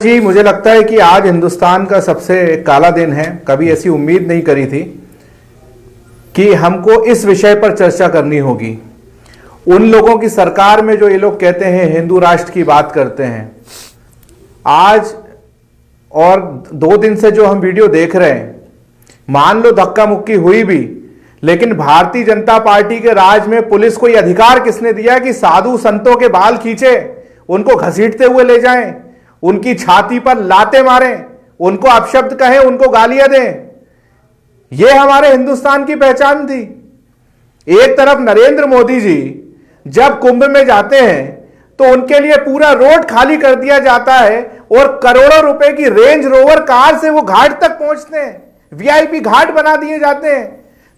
जी, मुझे लगता है कि आज हिंदुस्तान का सबसे काला दिन है। कभी ऐसी उम्मीद नहीं करी थी कि हमको इस विषय पर चर्चा करनी होगी। उन लोगों की सरकार में जो ये लोग कहते हैं हिंदू राष्ट्र की बात करते हैं, आज और 2 दिन से जो हम वीडियो देख रहे हैं, मान लो धक्का मुक्की हुई भी, लेकिन भारतीय जनता पार्टी के राज में पुलिस को यह अधिकार किसने दिया कि साधु संतों के बाल खींचे, उनको घसीटते हुए ले जाएं, उनकी छाती पर लाते मारें, उनको अपशब्द कहें, उनको गालियां दें। यह हमारे हिंदुस्तान की पहचान थी। एक तरफ नरेंद्र मोदी जी जब कुंभ में जाते हैं तो उनके लिए पूरा रोड खाली कर दिया जाता है और करोड़ों रुपए की रेंज रोवर कार से वो घाट तक पहुंचते हैं, वीआईपी घाट बना दिए जाते हैं।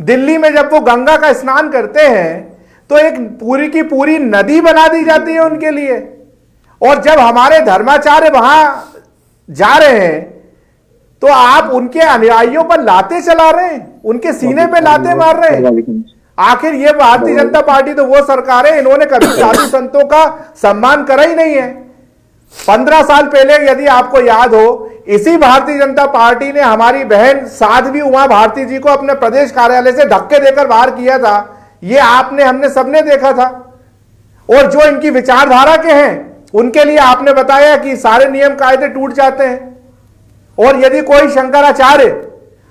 दिल्ली में जब वो गंगा का स्नान करते हैं तो एक पूरी की पूरी नदी बना दी जाती है उनके लिए। और जब हमारे धर्माचार्य वहां जा रहे हैं तो आप उनके अनुयायियों पर लाते चला रहे हैं, उनके सीने पे लाते मार रहे हैं। आखिर ये भारतीय जनता पार्टी तो वो सरकार है, इन्होंने कभी साधु संतों का सम्मान करा ही नहीं है। 15 साल पहले यदि आपको याद हो, इसी भारतीय जनता पार्टी ने हमारी बहन साध्वी उमा भारती जी को अपने प्रदेश कार्यालय से धक्के देकर बाहर किया था। ये आपने हमने सबने देखा था। और जो इनकी विचारधारा के हैं उनके लिए आपने बताया कि सारे नियम कायदे टूट जाते हैं। और यदि कोई शंकराचार्य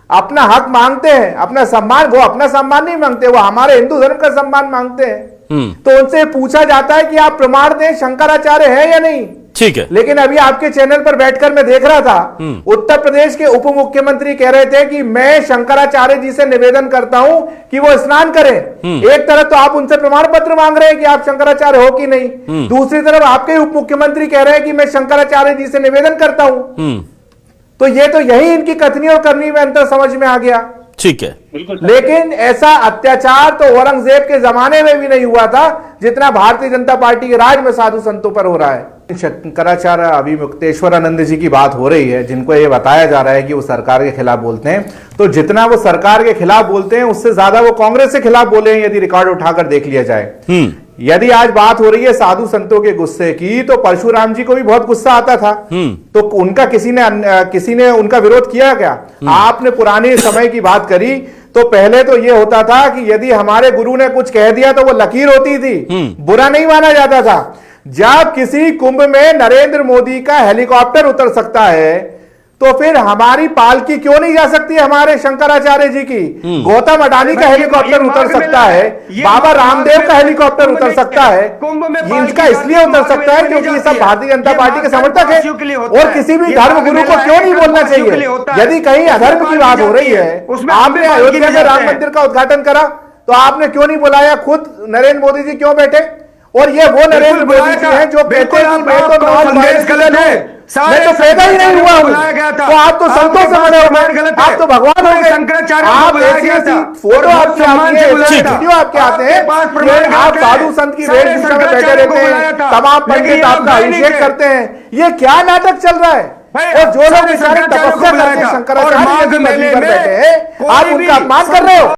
अपना हक मांगते हैं, अपना सम्मान, वो अपना सम्मान नहीं मांगते, वो हमारे हिंदू धर्म का सम्मान मांगते हैं, तो उनसे पूछा जाता है कि आप प्रमाण दें शंकराचार्य है या नहीं। ठीक है। लेकिन अभी आपके चैनल पर बैठकर मैं देख रहा था, उत्तर प्रदेश के उप मुख्यमंत्री कह रहे थे कि मैं शंकराचार्य जी से निवेदन करता हूं कि वो स्नान करें। एक तरफ तो आप उनसे प्रमाण पत्र मांग रहे हैं कि आप शंकराचार्य हो कि नहीं, दूसरी तरफ आपके उप मुख्यमंत्री कह रहे हैं कि मैं शंकराचार्य जी से निवेदन करता हूं। तो ये तो यही इनकी कथनी और करनी में अंतर समझ में आ गया। ठीक है। लेकिन ऐसा अत्याचार तो औरंगजेब के जमाने में भी नहीं हुआ था जितना भारतीय जनता पार्टी के राज में साधु संतों पर हो रहा है। शंकराचार्य अभिमुक्तेश्वरानंद जी की बात हो रही है, जिनको ये बताया जा रहा है कि वो सरकार के खिलाफ बोलते हैं। तो जितना वो सरकार के खिलाफ बोलते हैं उससे ज्यादा वो कांग्रेस के खिलाफ बोले हैं, यदि रिकॉर्ड उठाकर देख लिया जाए। यदि आज बात हो रही है साधु संतों के गुस्से की, तो परशुराम जी को भी बहुत गुस्सा आता था। तो उनका किसी ने उनका विरोध किया क्या? आपने पुराने समय की बात करी तो पहले तो ये होता था कि यदि हमारे गुरु ने कुछ कह दिया तो वो लकीर होती थी, बुरा नहीं माना जाता था। जब किसी कुंभ में नरेंद्र मोदी का हेलीकॉप्टर उतर सकता है तो फिर हमारी पालकी क्यों नहीं जा सकती? हमारे शंकराचार्य जी की, गौतम अडानी का हेलीकॉप्टर उतर सकता है, बाबा रामदेव का हेलीकॉप्टर उतर सकता है। इनका इसलिए उतर सकता है क्योंकि ये सब भारतीय जनता पार्टी के समर्थक है। और किसी भी धर्म गुरु को क्यों नहीं बोलना चाहिए? यदि कहीं अधर्म की बात हो रही है, आपने अयोध्या में राम मंदिर का उद्घाटन करा तो आपने क्यों नहीं बुलाया? खुद नरेंद्र मोदी जी क्यों बैठे? और ये वो नरेंद्र मोदी जी हैं जो कहते हैं कि मैं तो नॉन वायलेंस गलत है, मैं तो पैदा ही नहीं हुआ हूं। तो आप तो संतों से बने हो, आप तो भगवान हो गए। आप ऐसी फोटो आपके आती है, वीडियो आपके आते हैं, आप साधु संत की वेशभूषा में बैठे रहते हैं, तमाम पंडित आपका अभिषेक करते हैं। ये क्या नाटक चल रहा है? और जो लोग बेचारे तपस्या करते हैं, शंकराचार्य बैठे हैं, आप उनका अपमान कर रहे हो।